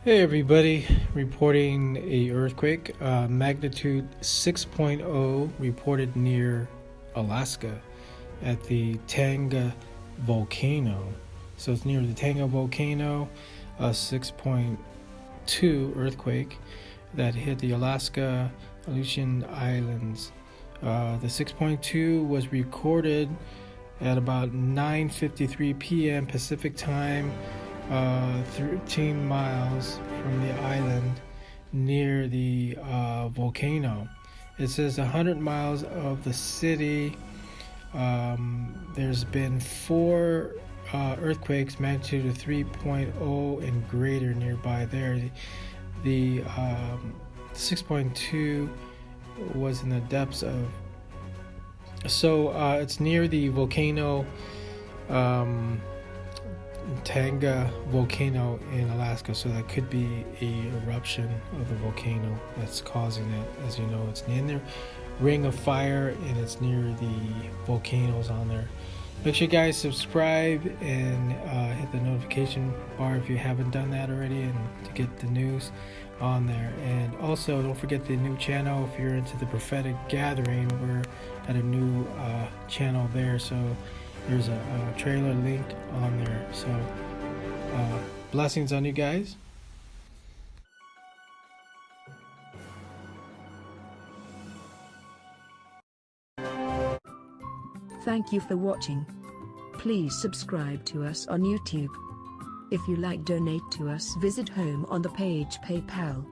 Hey everybody, reporting a earthquake, magnitude 6.0 reported near Alaska at the Tanaga volcano. So it's near the Tanaga volcano, a 6.2 earthquake that hit the Alaska Aleutian Islands. The 6.2 was recorded at about 9:53 p.m. Pacific time, 13 miles from the island near the volcano. It says 100 miles of the city. There's been 4 earthquakes magnitude of 3.0 and greater nearby there. The 6.2 was in the depths of, it's near the volcano, Tanaga volcano in Alaska, so that could be a eruption of the volcano that's causing it. As you know, it's in the ring of fire and it's near the volcanoes on there. Make sure you guys subscribe and hit the notification bar if you haven't done that already, and to get the news on there. And also don't forget the new channel if you're into the prophetic gathering. We're at a new channel there, so there's a trailer linked on there. So blessings on you guys. Thank you for watching. Please subscribe to us on YouTube. If you like, donate to us, visit home on the page PayPal.